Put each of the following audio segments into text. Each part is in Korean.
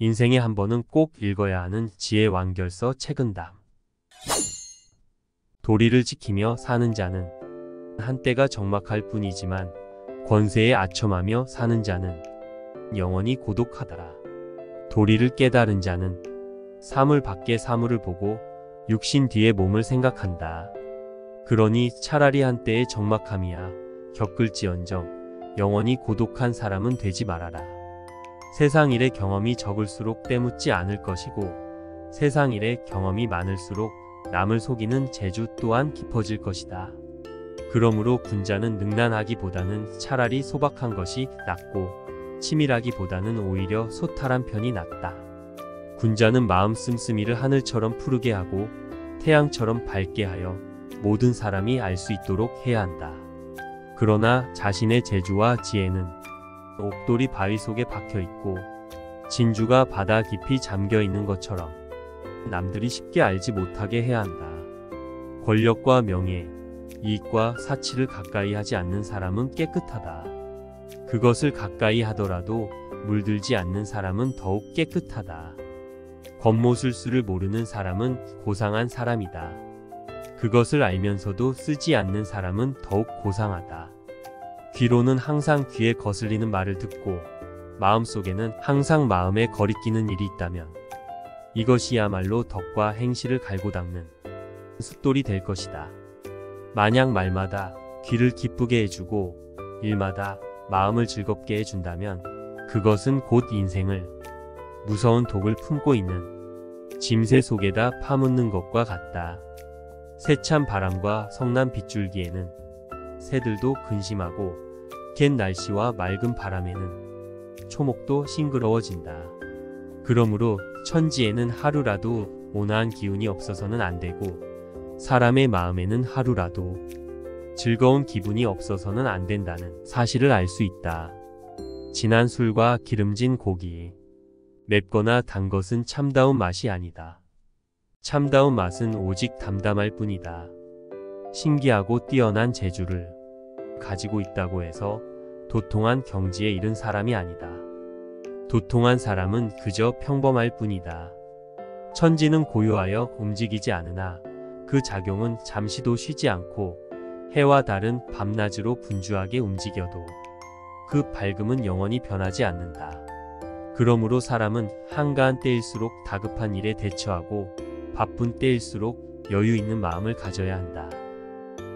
인생에 한 번은 꼭 읽어야 하는 지혜 완결서 책은담. 도리를 지키며 사는 자는 한때가 적막할 뿐이지만 권세에 아첨하며 사는 자는 영원히 고독하더라. 도리를 깨달은 자는 사물 밖의 사물을 보고 육신 뒤의 몸을 생각한다. 그러니 차라리 한때의 적막함이야 겪을지언정 영원히 고독한 사람은 되지 말아라. 세상 일의 경험이 적을수록 때묻지 않을 것이고 세상 일의 경험이 많을수록 남을 속이는 재주 또한 깊어질 것이다. 그러므로 군자는 능란하기보다는 차라리 소박한 것이 낫고 치밀하기보다는 오히려 소탈한 편이 낫다. 군자는 마음 씀씀이를 하늘처럼 푸르게 하고 태양처럼 밝게 하여 모든 사람이 알 수 있도록 해야 한다. 그러나 자신의 재주와 지혜는 옥돌이 바위 속에 박혀 있고 진주가 바다 깊이 잠겨 있는 것처럼 남들이 쉽게 알지 못하게 해야 한다. 권력과 명예, 이익과 사치를 가까이 하지 않는 사람은 깨끗하다. 그것을 가까이 하더라도 물들지 않는 사람은 더욱 깨끗하다. 겉모술수를 모르는 사람은 고상한 사람이다. 그것을 알면서도 쓰지 않는 사람은 더욱 고상하다. 귀로는 항상 귀에 거슬리는 말을 듣고 마음속에는 항상 마음에 거리끼는 일이 있다면 이것이야말로 덕과 행실을 갈고 닦는 숫돌이 될 것이다. 만약 말마다 귀를 기쁘게 해주고 일마다 마음을 즐겁게 해준다면 그것은 곧 인생을 무서운 독을 품고 있는 짐새 속에다 파묻는 것과 같다. 세찬 바람과 성난 빗줄기에는 새들도 근심하고 갠 날씨와 맑은 바람에는 초목도 싱그러워진다. 그러므로 천지에는 하루라도 온화한 기운이 없어서는 안 되고 사람의 마음에는 하루라도 즐거운 기분이 없어서는 안 된다는 사실을 알 수 있다. 진한 술과 기름진 고기, 맵거나 단 것은 참다운 맛이 아니다. 참다운 맛은 오직 담담할 뿐이다. 신기하고 뛰어난 재주를 가지고 있다고 해서 도통한 경지에 이른 사람이 아니다. 도통한 사람은 그저 평범할 뿐이다. 천지는 고요하여 움직이지 않으나 그 작용은 잠시도 쉬지 않고 해와 달은 밤낮으로 분주하게 움직여도 그 밝음은 영원히 변하지 않는다. 그러므로 사람은 한가한 때일수록 다급한 일에 대처하고 바쁜 때일수록 여유 있는 마음을 가져야 한다.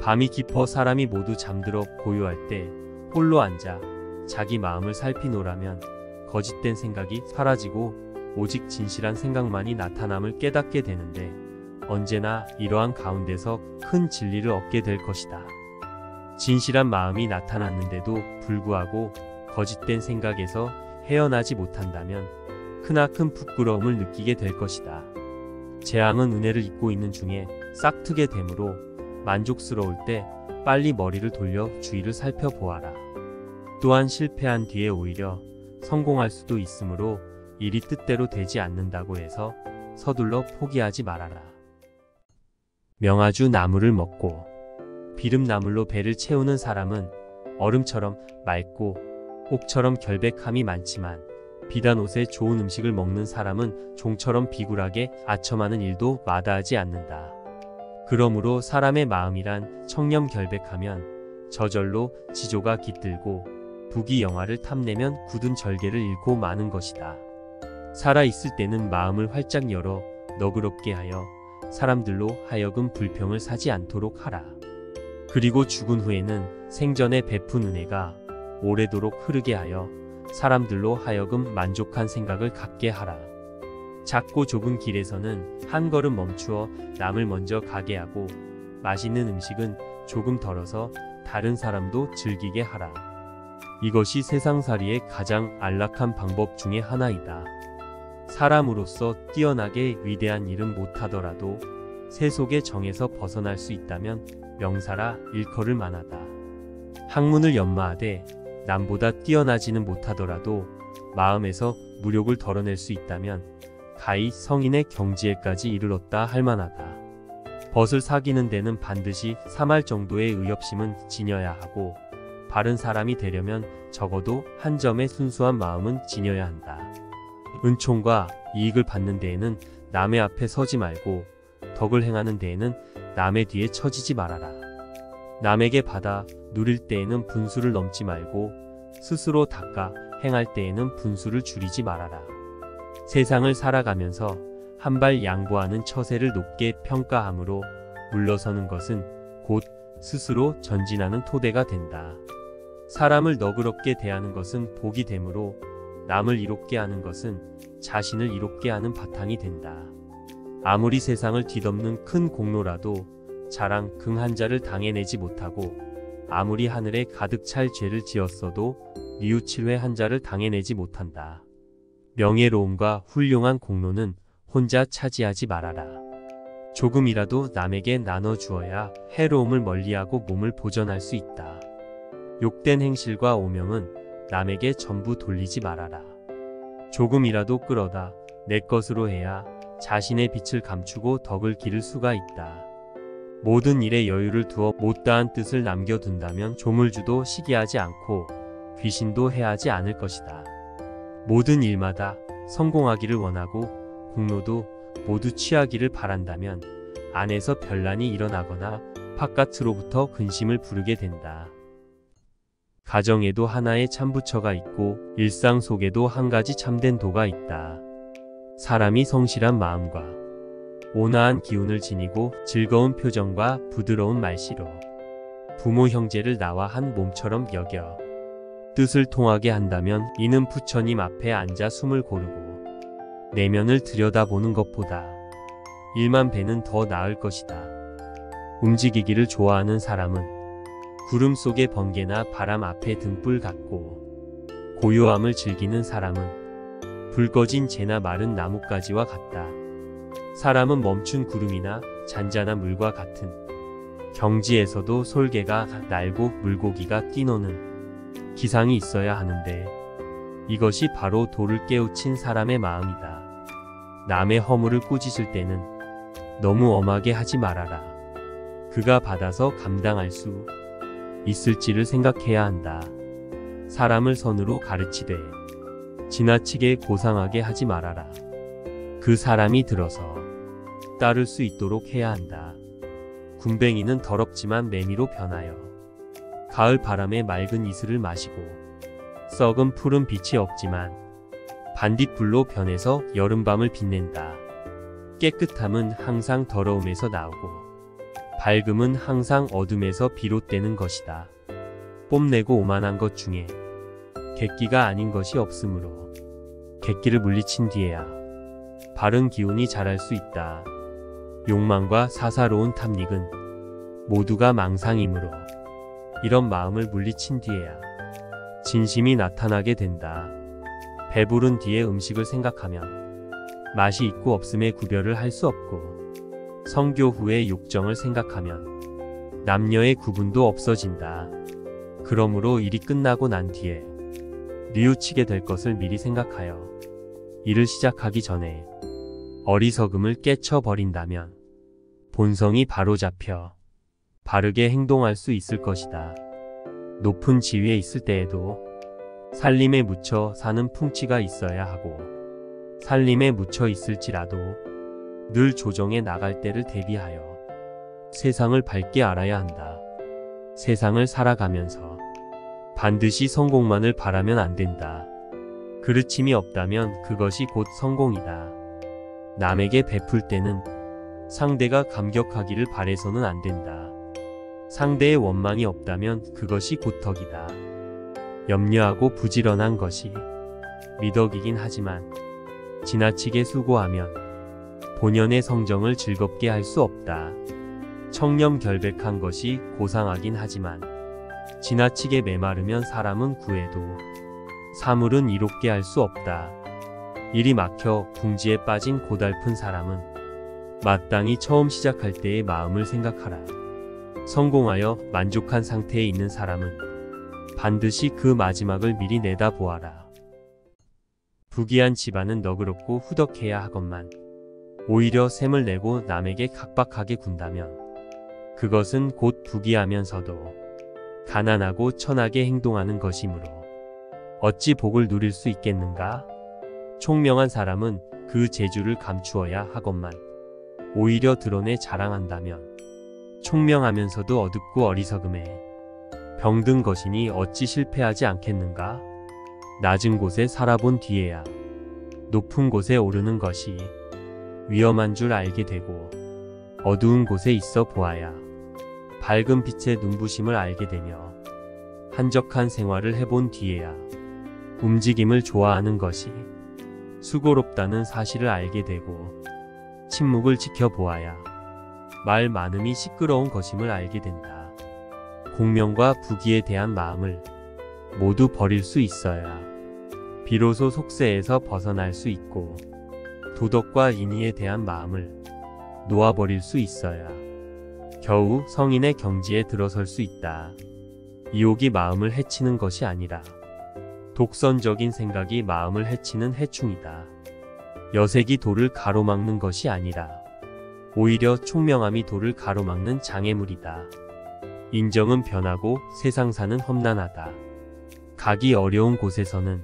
밤이 깊어 사람이 모두 잠들어 고요할 때 홀로 앉아 자기 마음을 살피노라면 거짓된 생각이 사라지고 오직 진실한 생각만이 나타남을 깨닫게 되는데 언제나 이러한 가운데서 큰 진리를 얻게 될 것이다. 진실한 마음이 나타났는데도 불구하고 거짓된 생각에서 헤어나지 못한다면 크나큰 부끄러움을 느끼게 될 것이다. 재앙은 은혜를 입고 있는 중에 싹트게 되므로 만족스러울 때 빨리 머리를 돌려 주위를 살펴보아라. 또한 실패한 뒤에 오히려 성공할 수도 있으므로 일이 뜻대로 되지 않는다고 해서 서둘러 포기하지 말아라. 명아주 나무를 먹고 비름나물로 배를 채우는 사람은 얼음처럼 맑고 옥처럼 결백함이 많지만 비단 옷에 좋은 음식을 먹는 사람은 종처럼 비굴하게 아첨하는 일도 마다하지 않는다. 그러므로 사람의 마음이란 청렴결백하면 저절로 지조가 깃들고 부귀영화를 탐내면 굳은 절개를 잃고 마는 것이다. 살아있을 때는 마음을 활짝 열어 너그럽게 하여 사람들로 하여금 불평을 사지 않도록 하라. 그리고 죽은 후에는 생전에 베푼 은혜가 오래도록 흐르게 하여 사람들로 하여금 만족한 생각을 갖게 하라. 작고 좁은 길에서는 한 걸음 멈추어 남을 먼저 가게 하고 맛있는 음식은 조금 덜어서 다른 사람도 즐기게 하라. 이것이 세상살이의 가장 안락한 방법 중에 하나이다. 사람으로서 뛰어나게 위대한 일은 못하더라도 세속의 정에서 벗어날 수 있다면 명사라 일컬을 만하다. 학문을 연마하되 남보다 뛰어나지는 못하더라도 마음에서 무력을 덜어낼 수 있다면 가히 성인의 경지에까지 이르렀다 할 만하다. 벗을 사귀는 데는 반드시 3할 정도의 의협심은 지녀야 하고 바른 사람이 되려면 적어도 한 점의 순수한 마음은 지녀야 한다. 은총과 이익을 받는 데에는 남의 앞에 서지 말고 덕을 행하는 데에는 남의 뒤에 처지지 말아라. 남에게 받아 누릴 때에는 분수를 넘지 말고 스스로 닦아 행할 때에는 분수를 줄이지 말아라. 세상을 살아가면서 한 발 양보하는 처세를 높게 평가함으로 물러서는 것은 곧 스스로 전진하는 토대가 된다. 사람을 너그럽게 대하는 것은 복이 되므로 남을 이롭게 하는 것은 자신을 이롭게 하는 바탕이 된다. 아무리 세상을 뒤덮는 큰 공로라도 자랑 긍한 자를 당해내지 못하고 아무리 하늘에 가득 찰 죄를 지었어도 뉘우칠 한 자를 당해내지 못한다. 명예로움과 훌륭한 공로는 혼자 차지하지 말아라. 조금이라도 남에게 나눠주어야 해로움을 멀리하고 몸을 보전할 수 있다. 욕된 행실과 오명은 남에게 전부 돌리지 말아라. 조금이라도 끌어다 내 것으로 해야 자신의 빛을 감추고 덕을 기를 수가 있다. 모든 일에 여유를 두어 못다한 뜻을 남겨둔다면 조물주도 시기하지 않고 귀신도 해하지 않을 것이다. 모든 일마다 성공하기를 원하고 공로도 모두 취하기를 바란다면 안에서 변란이 일어나거나 바깥으로부터 근심을 부르게 된다. 가정에도 하나의 참부처가 있고 일상 속에도 한 가지 참된 도가 있다. 사람이 성실한 마음과 온화한 기운을 지니고 즐거운 표정과 부드러운 말씨로 부모 형제를 나와 한 몸처럼 여겨 뜻을 통하게 한다면 이는 부처님 앞에 앉아 숨을 고르고 내면을 들여다보는 것보다 일만 배는 더 나을 것이다. 움직이기를 좋아하는 사람은 구름 속의 번개나 바람 앞에 등불 같고 고요함을 즐기는 사람은 불 꺼진 재나 마른 나뭇가지와 같다. 사람은 멈춘 구름이나 잔잔한 물과 같은 경지에서도 솔개가 날고 물고기가 뛰노는 기상이 있어야 하는데 이것이 바로 도를 깨우친 사람의 마음이다. 남의 허물을 꾸짖을 때는 너무 엄하게 하지 말아라. 그가 받아서 감당할 수 있을지를 생각해야 한다. 사람을 선으로 가르치되 지나치게 고상하게 하지 말아라. 그 사람이 들어서 따를 수 있도록 해야 한다. 군뱅이는 더럽지만 매미로 변하여 가을 바람에 맑은 이슬을 마시고 썩은 푸른 빛이 없지만 반딧불로 변해서 여름밤을 빛낸다. 깨끗함은 항상 더러움에서 나오고 밝음은 항상 어둠에서 비롯되는 것이다. 뽐내고 오만한 것 중에 객기가 아닌 것이 없으므로 객기를 물리친 뒤에야 바른 기운이 자랄 수 있다. 욕망과 사사로운 탐닉은 모두가 망상이므로 이런 마음을 물리친 뒤에야 진심이 나타나게 된다. 배부른 뒤에 음식을 생각하면 맛이 있고 없음의 구별을 할 수 없고 성교 후의 욕정을 생각하면 남녀의 구분도 없어진다. 그러므로 일이 끝나고 난 뒤에 뉘우치게 될 것을 미리 생각하여 일을 시작하기 전에 어리석음을 깨쳐버린다면 본성이 바로잡혀 바르게 행동할 수 있을 것이다. 높은 지위에 있을 때에도 살림에 묻혀 사는 풍치가 있어야 하고 살림에 묻혀 있을지라도 늘 조정해 나갈 때를 대비하여 세상을 밝게 알아야 한다. 세상을 살아가면서 반드시 성공만을 바라면 안 된다. 그르침이 없다면 그것이 곧 성공이다. 남에게 베풀 때는 상대가 감격하기를 바래서는 안 된다. 상대의 원망이 없다면 그것이 곧 덕이다. 염려하고 부지런한 것이 미덕이긴 하지만 지나치게 수고하면 본연의 성정을 즐겁게 할 수 없다. 청렴결백한 것이 고상하긴 하지만 지나치게 메마르면 사람은 구해도 사물은 이롭게 할 수 없다. 일이 막혀 궁지에 빠진 고달픈 사람은 마땅히 처음 시작할 때의 마음을 생각하라. 성공하여 만족한 상태에 있는 사람은 반드시 그 마지막을 미리 내다보아라. 부귀한 집안은 너그럽고 후덕해야 하건만 오히려 샘을 내고 남에게 각박하게 군다면 그것은 곧 부귀하면서도 가난하고 천하게 행동하는 것이므로 어찌 복을 누릴 수 있겠는가? 총명한 사람은 그 재주를 감추어야 하건만 오히려 드러내 자랑한다면 총명하면서도 어둡고 어리석음에 병든 것이니 어찌 실패하지 않겠는가? 낮은 곳에 살아본 뒤에야 높은 곳에 오르는 것이 위험한 줄 알게 되고, 어두운 곳에 있어 보아야 밝은 빛의 눈부심을 알게 되며, 한적한 생활을 해본 뒤에야 움직임을 좋아하는 것이 수고롭다는 사실을 알게 되고, 침묵을 지켜보아야 말 많음이 시끄러운 것임을 알게 된다. 공명과 부귀에 대한 마음을 모두 버릴 수 있어야 비로소 속세에서 벗어날 수 있고, 도덕과 인의에 대한 마음을 놓아버릴 수 있어야 겨우 성인의 경지에 들어설 수 있다. 유혹이 마음을 해치는 것이 아니라 독선적인 생각이 마음을 해치는 해충이다. 여색이 도를 가로막는 것이 아니라 오히려 총명함이 도를 가로막는 장애물이다. 인정은 변하고 세상사는 험난하다. 가기 어려운 곳에서는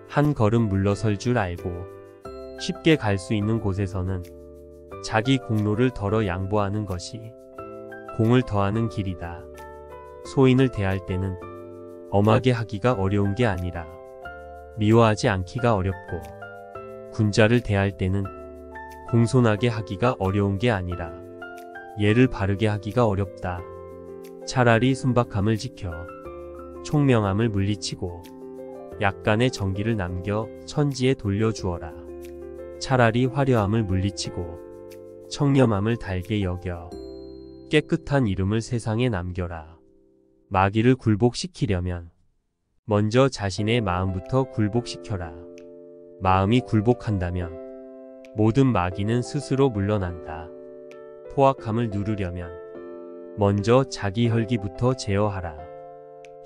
한 걸음 물러설 줄 알고, 쉽게 갈 수 있는 곳에서는 자기 공로를 덜어 양보하는 것이 공을 더하는 길이다. 소인을 대할 때는 엄하게 하기가 어려운 게 아니라 미워하지 않기가 어렵고, 군자를 대할 때는 공손하게 하기가 어려운 게 아니라 예를 바르게 하기가 어렵다. 차라리 순박함을 지켜 총명함을 물리치고 약간의 정기를 남겨 천지에 돌려주어라. 차라리 화려함을 물리치고 청렴함을 달게 여겨 깨끗한 이름을 세상에 남겨라. 마귀를 굴복시키려면 먼저 자신의 마음부터 굴복시켜라. 마음이 굴복한다면 모든 마귀는 스스로 물러난다. 포악함을 누르려면 먼저 자기 혈기부터 제어하라.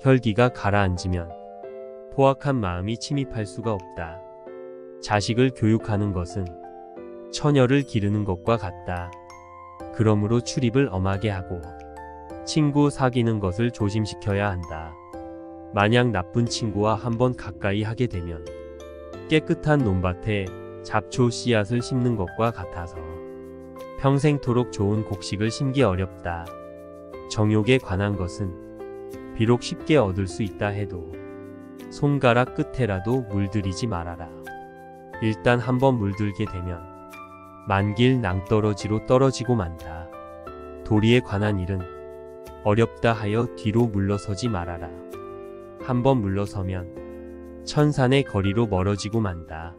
혈기가 가라앉으면 포악한 마음이 침입할 수가 없다. 자식을 교육하는 것은 처녀를 기르는 것과 같다. 그러므로 출입을 엄하게 하고 친구 사귀는 것을 조심시켜야 한다. 만약 나쁜 친구와 한번 가까이 하게 되면 깨끗한 논밭에 잡초 씨앗을 심는 것과 같아서 평생토록 좋은 곡식을 심기 어렵다. 정욕에 관한 것은 비록 쉽게 얻을 수 있다 해도 손가락 끝에라도 물들이지 말아라. 일단 한번 물들게 되면 만길 낭떠러지로 떨어지고 만다. 도리에 관한 일은 어렵다 하여 뒤로 물러서지 말아라. 한번 물러서면 천산의 거리로 멀어지고 만다.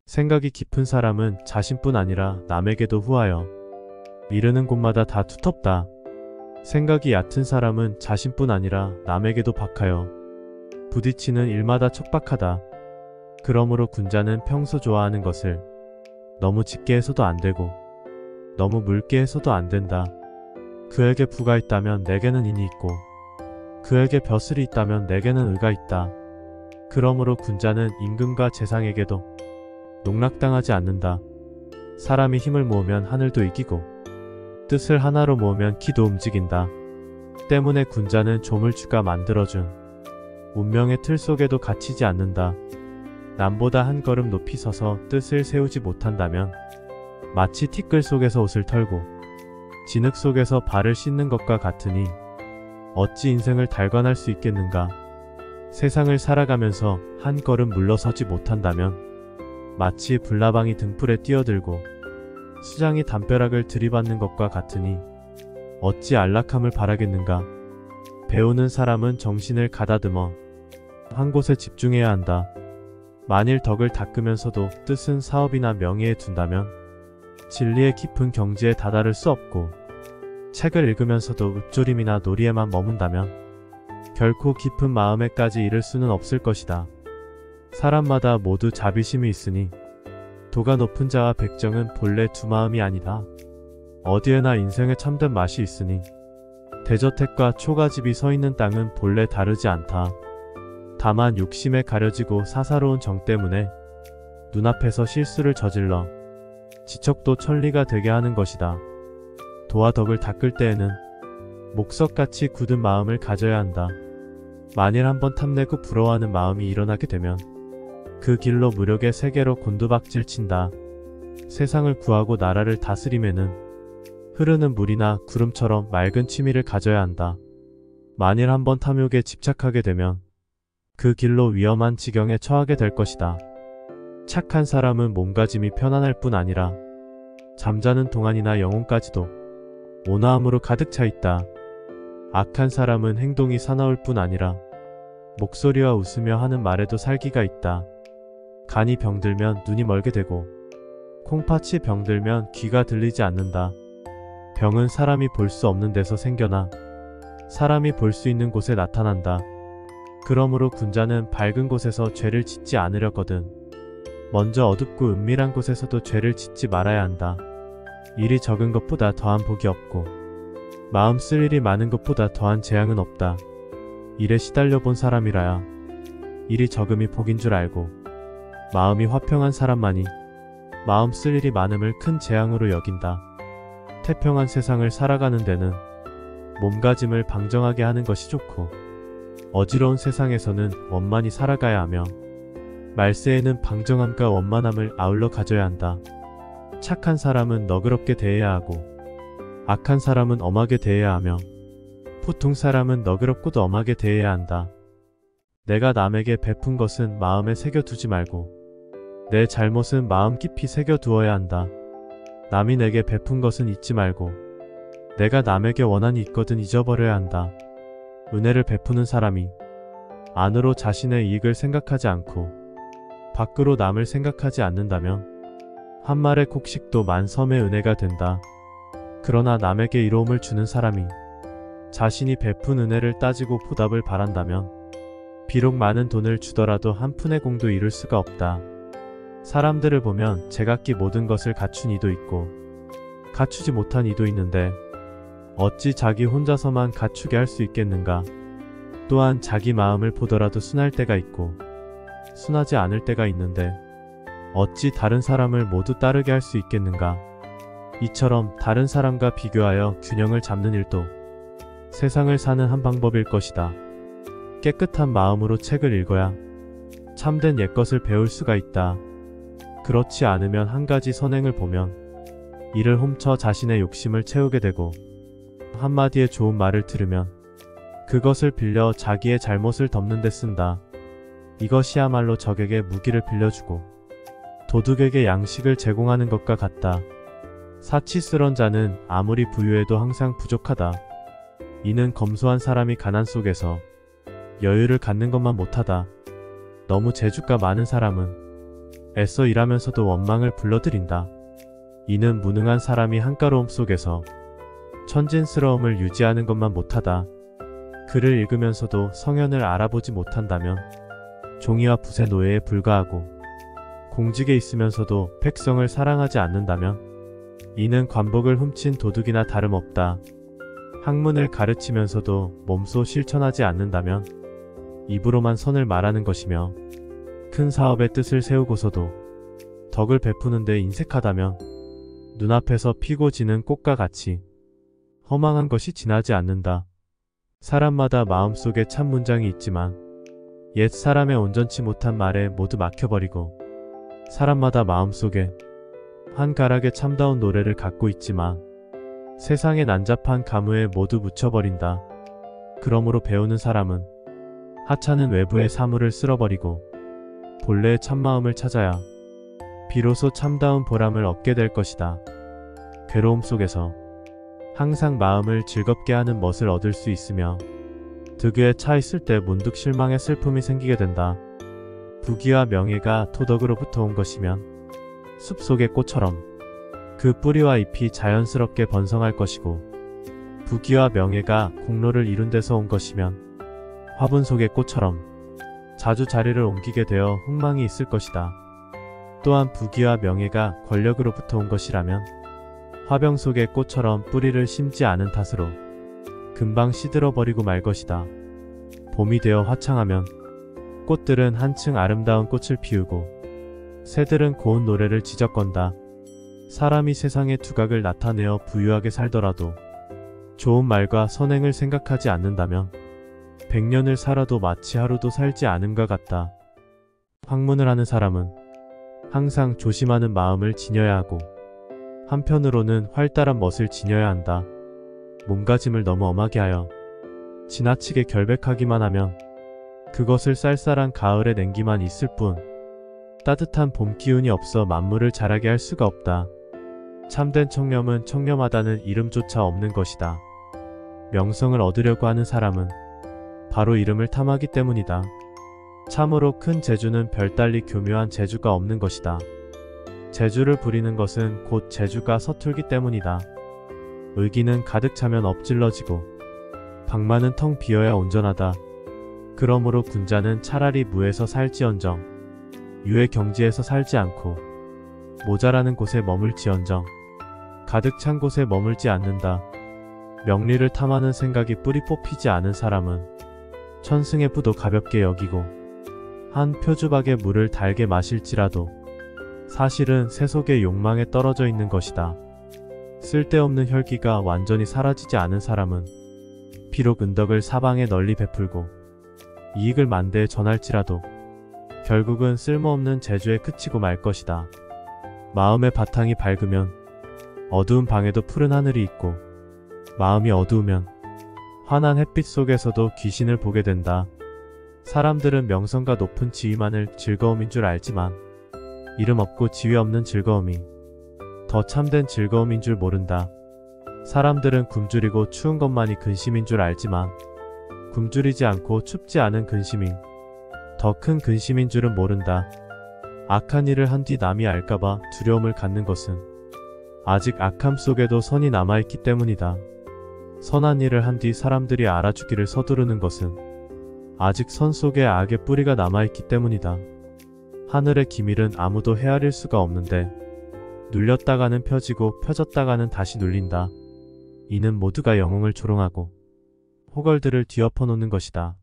생각이 깊은 사람은 자신뿐 아니라 남에게도 후하여 이르는 곳마다 다 두텁다. 생각이 얕은 사람은 자신뿐 아니라 남에게도 박하여 부딪히는 일마다 척박하다. 그러므로 군자는 평소 좋아하는 것을 너무 짙게 해서도 안 되고 너무 묽게 해서도 안 된다. 그에게 부가 있다면 내게는 인이 있고 그에게 벼슬이 있다면 내게는 의가 있다. 그러므로 군자는 임금과 재상에게도 농락당하지 않는다. 사람이 힘을 모으면 하늘도 이기고 뜻을 하나로 모으면 키도 움직인다. 때문에 군자는 조물주가 만들어준 운명의 틀 속에도 갇히지 않는다. 남보다 한 걸음 높이 서서 뜻을 세우지 못한다면 마치 티끌 속에서 옷을 털고 진흙 속에서 발을 씻는 것과 같으니 어찌 인생을 달관할 수 있겠는가. 세상을 살아가면서 한 걸음 물러서지 못한다면 마치 불나방이 등불에 뛰어들고 수장이 담벼락을 들이받는 것과 같으니 어찌 안락함을 바라겠는가. 배우는 사람은 정신을 가다듬어 한 곳에 집중해야 한다. 만일 덕을 닦으면서도 뜻은 사업이나 명예에 둔다면 진리의 깊은 경지에 다다를 수 없고, 책을 읽으면서도 읊조림이나 놀이에만 머문다면 결코 깊은 마음에까지 이를 수는 없을 것이다. 사람마다 모두 자비심이 있으니 도가 높은 자와 백정은 본래 두 마음이 아니다. 어디에나 인생에 참된 맛이 있으니 대저택과 초가집이 서 있는 땅은 본래 다르지 않다. 다만 욕심에 가려지고 사사로운 정 때문에 눈앞에서 실수를 저질러 지척도 천리가 되게 하는 것이다. 도와 덕을 닦을 때에는 목석같이 굳은 마음을 가져야 한다. 만일 한번 탐내고 부러워하는 마음이 일어나게 되면 그 길로 무력의 세계로 곤두박질 친다. 세상을 구하고 나라를 다스림에는 흐르는 물이나 구름처럼 맑은 취미를 가져야 한다. 만일 한번 탐욕에 집착하게 되면 그 길로 위험한 지경에 처하게 될 것이다. 착한 사람은 몸가짐이 편안할 뿐 아니라 잠자는 동안이나 영혼까지도 온화함으로 가득 차 있다. 악한 사람은 행동이 사나울 뿐 아니라 목소리와 웃으며 하는 말에도 살기가 있다. 간이 병들면 눈이 멀게 되고 콩팥이 병들면 귀가 들리지 않는다. 병은 사람이 볼 수 없는 데서 생겨나 사람이 볼 수 있는 곳에 나타난다. 그러므로 군자는 밝은 곳에서 죄를 짓지 않으려거든 먼저 어둡고 은밀한 곳에서도 죄를 짓지 말아야 한다. 일이 적은 것보다 더한 복이 없고 마음 쓸 일이 많은 것보다 더한 재앙은 없다. 일에 시달려 본 사람이라야 일이 적음이 복인 줄 알고 마음이 화평한 사람만이 마음 쓸 일이 많음을 큰 재앙으로 여긴다. 태평한 세상을 살아가는 데는 몸가짐을 방정하게 하는 것이 좋고 어지러운 세상에서는 원만히 살아가야 하며 말세에는 방정함과 원만함을 아울러 가져야 한다. 착한 사람은 너그럽게 대해야 하고 악한 사람은 엄하게 대해야 하며 보통 사람은 너그럽고도 엄하게 대해야 한다. 내가 남에게 베푼 것은 마음에 새겨두지 말고 내 잘못은 마음 깊이 새겨두어야 한다. 남이 내게 베푼 것은 잊지 말고 내가 남에게 원한이 있거든 잊어버려야 한다. 은혜를 베푸는 사람이 안으로 자신의 이익을 생각하지 않고 밖으로 남을 생각하지 않는다면 한 말의 곡식도 만섬의 은혜가 된다. 그러나 남에게 이로움을 주는 사람이 자신이 베푼 은혜를 따지고 보답을 바란다면 비록 많은 돈을 주더라도 한 푼의 공도 이룰 수가 없다. 사람들을 보면 제각기 모든 것을 갖춘 이도 있고 갖추지 못한 이도 있는데 어찌 자기 혼자서만 갖추게 할 수 있겠는가. 또한 자기 마음을 보더라도 순할 때가 있고 순하지 않을 때가 있는데 어찌 다른 사람을 모두 따르게 할 수 있겠는가. 이처럼 다른 사람과 비교하여 균형을 잡는 일도 세상을 사는 한 방법일 것이다. 깨끗한 마음으로 책을 읽어야 참된 옛것을 배울 수가 있다. 그렇지 않으면 한 가지 선행을 보면 이를 훔쳐 자신의 욕심을 채우게 되고 한마디의 좋은 말을 들으면 그것을 빌려 자기의 잘못을 덮는 데 쓴다. 이것이야말로 적에게 무기를 빌려주고 도둑에게 양식을 제공하는 것과 같다. 사치스런 자는 아무리 부유해도 항상 부족하다. 이는 검소한 사람이 가난 속에서 여유를 갖는 것만 못하다. 너무 재주가 많은 사람은 애써 일하면서도 원망을 불러들인다. 이는 무능한 사람이 한가로움 속에서 천진스러움을 유지하는 것만 못하다. 글을 읽으면서도 성현을 알아보지 못한다면 종이와 붓의 노예에 불과하고 공직에 있으면서도 백성을 사랑하지 않는다면 이는 관복을 훔친 도둑이나 다름없다. 학문을 가르치면서도 몸소 실천하지 않는다면 입으로만 선을 말하는 것이며 큰 사업의 뜻을 세우고서도 덕을 베푸는 데 인색하다면 눈앞에서 피고 지는 꽃과 같이 허망한 것이 지나지 않는다. 사람마다 마음속에 참 문장이 있지만 옛 사람의 온전치 못한 말에 모두 막혀버리고 사람마다 마음속에 한 가락의 참다운 노래를 갖고 있지만 세상의 난잡한 가무에 모두 묻혀버린다. 그러므로 배우는 사람은 하찮은 외부의 사물을 쓸어버리고 본래의 참마음을 찾아야 비로소 참다운 보람을 얻게 될 것이다. 괴로움 속에서 항상 마음을 즐겁게 하는 멋을 얻을 수 있으며 득유에 차 있을 때 문득 실망의 슬픔이 생기게 된다. 부귀와 명예가 토덕으로부터 온 것이면 숲속의 꽃처럼 그 뿌리와 잎이 자연스럽게 번성할 것이고 부귀와 명예가 공로를 이룬 데서 온 것이면 화분 속의 꽃처럼 자주 자리를 옮기게 되어 흥망이 있을 것이다. 또한 부귀와 명예가 권력으로부터 온 것이라면 화병 속의 꽃처럼 뿌리를 심지 않은 탓으로 금방 시들어버리고 말 것이다. 봄이 되어 화창하면 꽃들은 한층 아름다운 꽃을 피우고 새들은 고운 노래를 지적건다. 사람이 세상의 두각을 나타내어 부유하게 살더라도 좋은 말과 선행을 생각하지 않는다면 100년을 살아도 마치 하루도 살지 않음과 같다. 학문을 하는 사람은 항상 조심하는 마음을 지녀야 하고, 한편으로는 활달한 멋을 지녀야 한다. 몸가짐을 너무 엄하게 하여 지나치게 결백하기만 하면 그것을 쌀쌀한 가을의 냉기만 있을 뿐, 따뜻한 봄 기운이 없어 만물을 자라게 할 수가 없다. 참된 청렴은 청렴하다는 이름조차 없는 것이다. 명성을 얻으려고 하는 사람은 바로 이름을 탐하기 때문이다. 참으로 큰 재주는 별달리 교묘한 재주가 없는 것이다. 재주를 부리는 것은 곧 재주가 서툴기 때문이다. 의기는 가득 차면 엎질러지고 방만은 텅 비어야 온전하다. 그러므로 군자는 차라리 무에서 살지언정 유의 경지에서 살지 않고 모자라는 곳에 머물지언정 가득 찬 곳에 머물지 않는다. 명리를 탐하는 생각이 뿌리 뽑히지 않은 사람은 천승의 부도 가볍게 여기고 한 표주박의 물을 달게 마실지라도 사실은 새 속의 욕망에 떨어져 있는 것이다. 쓸데없는 혈기가 완전히 사라지지 않은 사람은 비록 은덕을 사방에 널리 베풀고 이익을 만대에 전할지라도 결국은 쓸모없는 재주에 그치고 말 것이다. 마음의 바탕이 밝으면 어두운 방에도 푸른 하늘이 있고, 마음이 어두우면 환한 햇빛 속에서도 귀신을 보게 된다. 사람들은 명성과 높은 지위만을 즐거움인 줄 알지만 이름 없고 지위 없는 즐거움이 더 참된 즐거움인 줄 모른다. 사람들은 굶주리고 추운 것만이 근심인 줄 알지만 굶주리지 않고 춥지 않은 근심이 더 큰 근심인 줄은 모른다. 악한 일을 한 뒤 남이 알까봐 두려움을 갖는 것은 아직 악함 속에도 선이 남아있기 때문이다. 선한 일을 한 뒤 사람들이 알아주기를 서두르는 것은 아직 선 속에 악의 뿌리가 남아있기 때문이다. 하늘의 기밀은 아무도 헤아릴 수가 없는데 눌렸다가는 펴지고 펴졌다가는 다시 눌린다. 이는 모두가 영웅을 조롱하고 호걸들을 뒤엎어 놓는 것이다.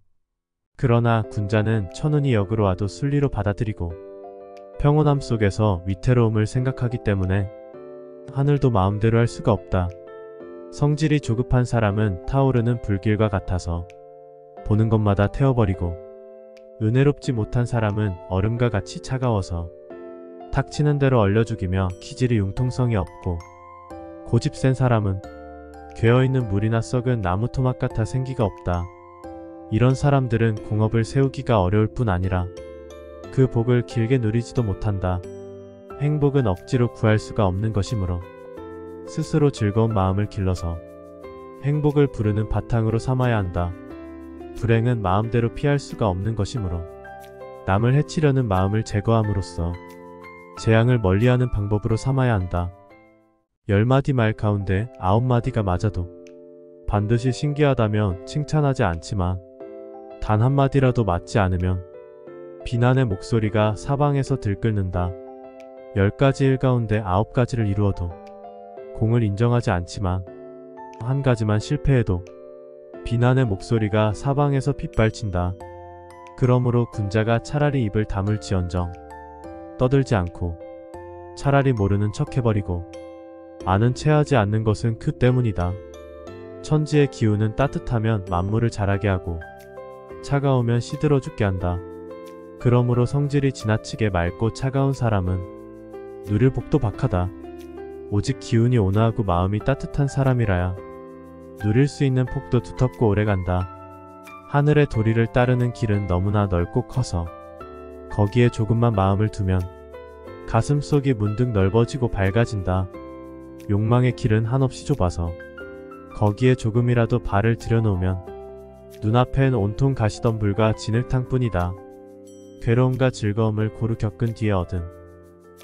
그러나 군자는 천운이 역으로 와도 순리로 받아들이고 평온함 속에서 위태로움을 생각하기 때문에 하늘도 마음대로 할 수가 없다. 성질이 조급한 사람은 타오르는 불길과 같아서 보는 것마다 태워버리고, 은혜롭지 못한 사람은 얼음과 같이 차가워서 닥치는 대로 얼려 죽이며 기질이 융통성이 없고, 고집센 사람은 괴어있는 물이나 썩은 나무 토막 같아 생기가 없다. 이런 사람들은 공업을 세우기가 어려울 뿐 아니라 그 복을 길게 누리지도 못한다. 행복은 억지로 구할 수가 없는 것이므로 스스로 즐거운 마음을 길러서 행복을 부르는 바탕으로 삼아야 한다. 불행은 마음대로 피할 수가 없는 것이므로 남을 해치려는 마음을 제거함으로써 재앙을 멀리하는 방법으로 삼아야 한다. 10마디 말 가운데 9마디가 맞아도 반드시 신기하다며 칭찬하지 않지만 단 한마디라도 맞지 않으면 비난의 목소리가 사방에서 들끓는다. 10가지 일 가운데 9가지를 이루어도 공을 인정하지 않지만 한 가지만 실패해도 비난의 목소리가 사방에서 빗발친다. 그러므로 군자가 차라리 입을 다물지언정 떠들지 않고 차라리 모르는 척 해버리고 아는 체 하지 않는 것은 그 때문이다. 천지의 기운은 따뜻하면 만물을 자라게 하고 차가우면 시들어 죽게 한다. 그러므로 성질이 지나치게 맑고 차가운 사람은 누릴 복도 박하다. 오직 기운이 온화하고 마음이 따뜻한 사람이라야 누릴 수 있는 폭도 두텁고 오래간다. 하늘의 도리를 따르는 길은 너무나 넓고 커서 거기에 조금만 마음을 두면 가슴속이 문득 넓어지고 밝아진다. 욕망의 길은 한없이 좁아서 거기에 조금이라도 발을 들여놓으면 눈앞엔 온통 가시덤불과 진흙탕뿐이다. 괴로움과 즐거움을 고루 겪은 뒤에 얻은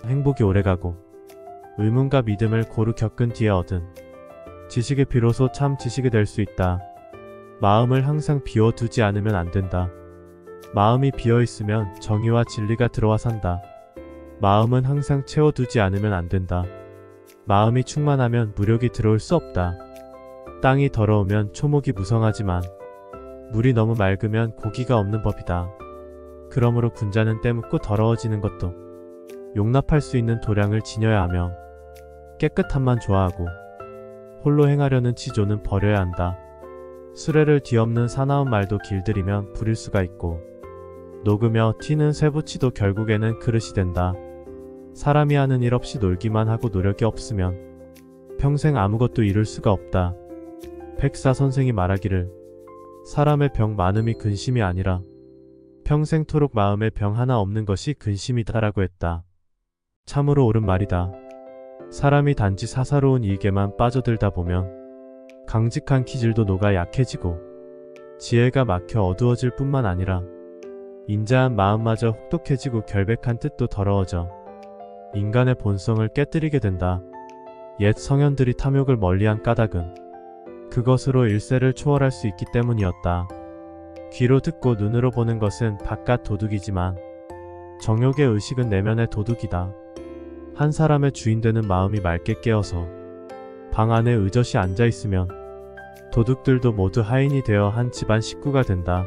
행복이 오래가고 의문과 믿음을 고루 겪은 뒤에 얻은 지식이 비로소 참 지식이 될 수 있다. 마음을 항상 비워두지 않으면 안 된다. 마음이 비어있으면 정의와 진리가 들어와 산다. 마음은 항상 채워두지 않으면 안 된다. 마음이 충만하면 무력이 들어올 수 없다. 땅이 더러우면 초목이 무성하지만 물이 너무 맑으면 고기가 없는 법이다. 그러므로 군자는 때묻고 더러워지는 것도 용납할 수 있는 도량을 지녀야 하며 깨끗함만 좋아하고 홀로 행하려는 치조는 버려야 한다. 수레를 뒤엎는 사나운 말도 길들이면 부릴 수가 있고 녹으며 튀는 쇠붙이도 결국에는 그릇이 된다. 사람이 하는 일 없이 놀기만 하고 노력이 없으면 평생 아무것도 이룰 수가 없다. 백사 선생이 말하기를 사람의 병 많음이 근심이 아니라 평생토록 마음에 병 하나 없는 것이 근심이다라고 했다. 참으로 옳은 말이다. 사람이 단지 사사로운 일개만 빠져들다 보면 강직한 기질도 녹아 약해지고 지혜가 막혀 어두워질 뿐만 아니라 인자한 마음마저 혹독해지고 결백한 뜻도 더러워져 인간의 본성을 깨뜨리게 된다. 옛 성현들이 탐욕을 멀리한 까닭은 그것으로 일세를 초월할 수 있기 때문이었다. 귀로 듣고 눈으로 보는 것은 바깥 도둑이지만 정욕의 의식은 내면의 도둑이다. 한 사람의 주인 되는 마음이 맑게 깨어서 방 안에 의젓이 앉아있으면 도둑들도 모두 하인이 되어 한 집안 식구가 된다.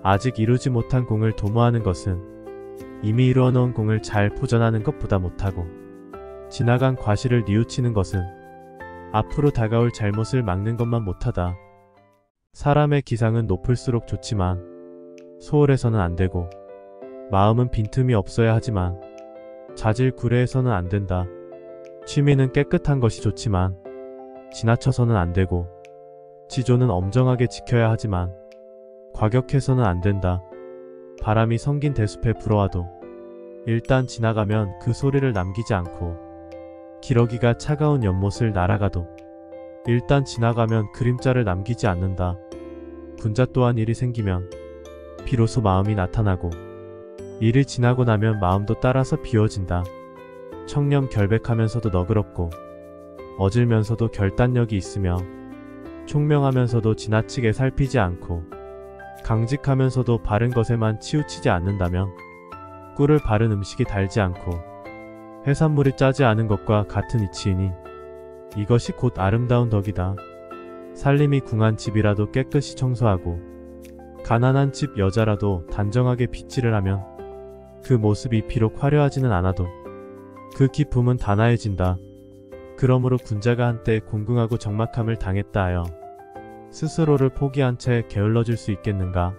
아직 이루지 못한 공을 도모하는 것은 이미 이루어놓은 공을 잘 포전하는 것보다 못하고 지나간 과실을 뉘우치는 것은 앞으로 다가올 잘못을 막는 것만 못하다. 사람의 기상은 높을수록 좋지만 소홀해서는 안되고 마음은 빈틈이 없어야 하지만 자질구레해서는 안된다. 취미는 깨끗한 것이 좋지만 지나쳐서는 안되고 지조는 엄정하게 지켜야 하지만 과격해서는 안된다. 바람이 성긴 대숲에 불어와도 일단 지나가면 그 소리를 남기지 않고 기러기가 차가운 연못을 날아가도 일단 지나가면 그림자를 남기지 않는다. 군자 또한 일이 생기면 비로소 마음이 나타나고 일이 지나고 나면 마음도 따라서 비워진다. 청렴 결백하면서도 너그럽고 어질면서도 결단력이 있으며 총명하면서도 지나치게 살피지 않고 강직하면서도 바른 것에만 치우치지 않는다면 꿀을 바른 음식이 달지 않고 해산물이 짜지 않은 것과 같은 이치이니 이것이 곧 아름다운 덕이다. 살림이 궁한 집이라도 깨끗이 청소하고 가난한 집 여자라도 단정하게 빗질을 하면 그 모습이 비록 화려하지는 않아도 그 기품은 단아해진다. 그러므로 군자가 한때 공궁하고 적막함을 당했다 하여 스스로를 포기한 채 게을러질 수 있겠는가?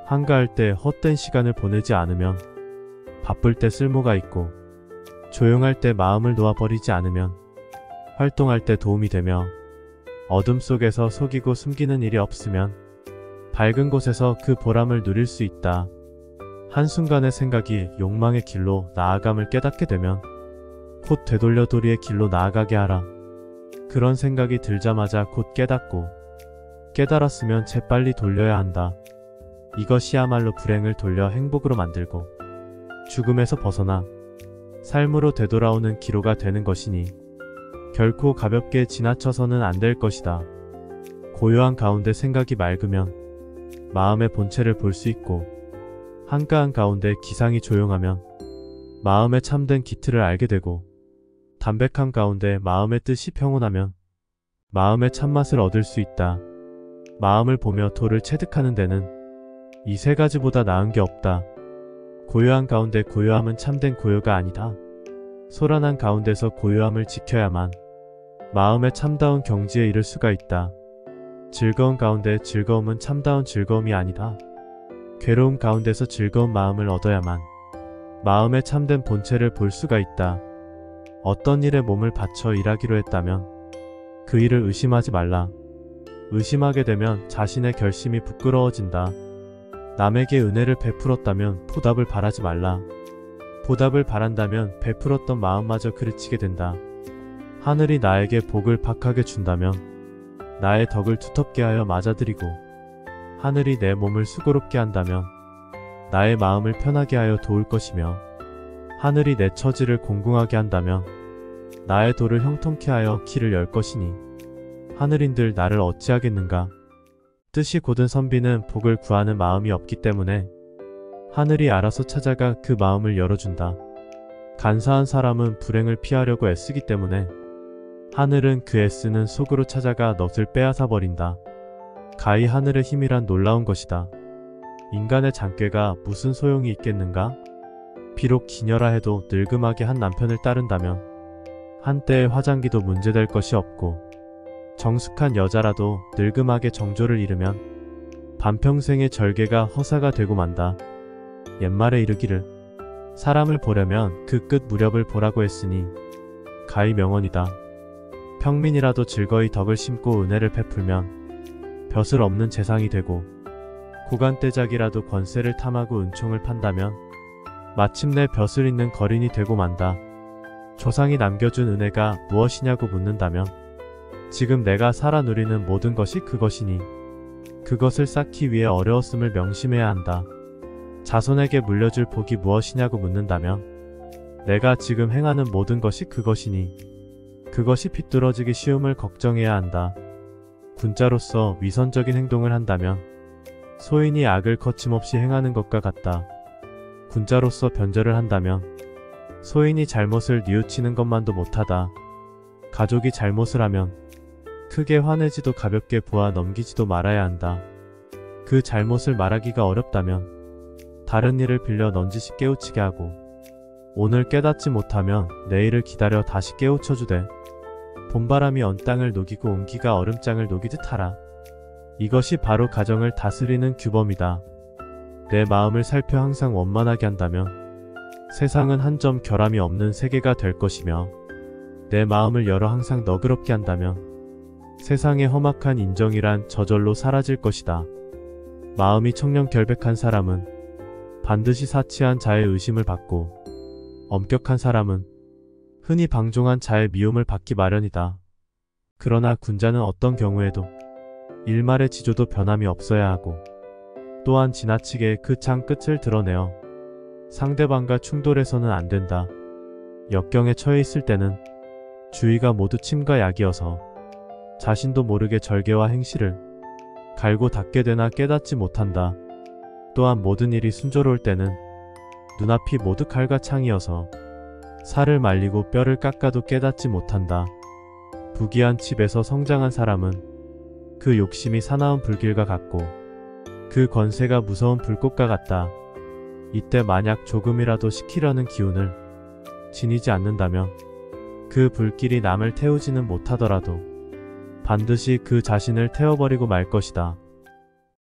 한가할 때 헛된 시간을 보내지 않으면 바쁠 때 쓸모가 있고 조용할 때 마음을 놓아버리지 않으면 활동할 때 도움이 되며 어둠 속에서 속이고 숨기는 일이 없으면 밝은 곳에서 그 보람을 누릴 수 있다. 한순간의 생각이 욕망의 길로 나아감을 깨닫게 되면 곧 되돌려 도리의 길로 나아가게 하라. 그런 생각이 들자마자 곧 깨닫고 깨달았으면 재빨리 돌려야 한다. 이것이야말로 불행을 돌려 행복으로 만들고 죽음에서 벗어나 삶으로 되돌아오는 기로가 되는 것이니 결코 가볍게 지나쳐서는 안 될 것이다. 고요한 가운데 생각이 맑으면 마음의 본체를 볼 수 있고 한가한 가운데 기상이 조용하면 마음의 참된 기틀을 알게 되고 담백함 가운데 마음의 뜻이 평온하면 마음의 참맛을 얻을 수 있다. 마음을 보며 도를 체득하는 데는 이 세 가지보다 나은 게 없다. 고요한 가운데 고요함은 참된 고요가 아니다. 소란한 가운데서 고요함을 지켜야만 마음의 참다운 경지에 이를 수가 있다. 즐거운 가운데 즐거움은 참다운 즐거움이 아니다. 괴로움 가운데서 즐거운 마음을 얻어야만 마음의 참된 본체를 볼 수가 있다. 어떤 일에 몸을 바쳐 일하기로 했다면 그 일을 의심하지 말라. 의심하게 되면 자신의 결심이 부끄러워진다. 남에게 은혜를 베풀었다면 보답을 바라지 말라. 보답을 바란다면 베풀었던 마음마저 그르치게 된다. 하늘이 나에게 복을 박하게 준다면 나의 덕을 두텁게 하여 맞아들이고 하늘이 내 몸을 수고롭게 한다면 나의 마음을 편하게 하여 도울 것이며 하늘이 내 처지를 공공하게 한다면 나의 도를 형통케 하여 길을 열 것이니 하늘인들 나를 어찌하겠는가. 뜻이 곧은 선비는 복을 구하는 마음이 없기 때문에 하늘이 알아서 찾아가 그 마음을 열어준다. 간사한 사람은 불행을 피하려고 애쓰기 때문에 하늘은 그 애쓰는 속으로 찾아가 넛을 빼앗아 버린다. 가히 하늘의 힘이란 놀라운 것이다. 인간의 장꾀가 무슨 소용이 있겠는가? 비록 기녀라 해도 늙음하게 한 남편을 따른다면 한때의 화장기도 문제될 것이 없고 정숙한 여자라도 늙음하게 정조를 잃으면 반평생의 절개가 허사가 되고 만다. 옛말에 이르기를 사람을 보려면 그 끝 무렵을 보라고 했으니 가히 명언이다. 평민이라도 즐거이 덕을 심고 은혜를 베풀면 벼슬 없는 재상이 되고 고간대작이라도 권세를 탐하고 은총을 판다면 마침내 벼슬 있는 거린이 되고 만다. 조상이 남겨준 은혜가 무엇이냐고 묻는다면 지금 내가 살아 누리는 모든 것이 그것이니 그것을 쌓기 위해 어려웠음을 명심해야 한다. 자손에게 물려줄 복이 무엇이냐고 묻는다면 내가 지금 행하는 모든 것이 그것이니 그것이 비뚤어지기 쉬움을 걱정해야 한다. 군자로서 위선적인 행동을 한다면 소인이 악을 거침없이 행하는 것과 같다. 군자로서 변절을 한다면 소인이 잘못을 뉘우치는 것만도 못하다. 가족이 잘못을 하면 크게 화내지도 가볍게 보아 넘기지도 말아야 한다. 그 잘못을 말하기가 어렵다면 다른 일을 빌려 넌지시 깨우치게 하고 오늘 깨닫지 못하면 내일을 기다려 다시 깨우쳐주되 봄바람이 언 땅을 녹이고 옹기가 얼음장을 녹이듯 하라. 이것이 바로 가정을 다스리는 규범이다. 내 마음을 살펴 항상 원만하게 한다면 세상은 한 점 결함이 없는 세계가 될 것이며 내 마음을 열어 항상 너그럽게 한다면 세상의 험악한 인정이란 저절로 사라질 것이다. 마음이 청렴결백한 사람은 반드시 사치한 자의 의심을 받고 엄격한 사람은 흔히 방종한 자의 미움을 받기 마련이다. 그러나 군자는 어떤 경우에도 일말의 지조도 변함이 없어야 하고 또한 지나치게 그 창 끝을 드러내어 상대방과 충돌해서는 안 된다. 역경에 처해 있을 때는 주의가 모두 침과 약이어서 자신도 모르게 절개와 행실을 갈고 닦게 되나 깨닫지 못한다. 또한 모든 일이 순조로울 때는 눈앞이 모두 칼과 창이어서 살을 말리고 뼈를 깎아도 깨닫지 못한다. 부귀한 집에서 성장한 사람은 그 욕심이 사나운 불길과 같고 그 권세가 무서운 불꽃과 같다. 이때 만약 조금이라도 식히려는 기운을 지니지 않는다면 그 불길이 남을 태우지는 못하더라도 반드시 그 자신을 태워버리고 말 것이다.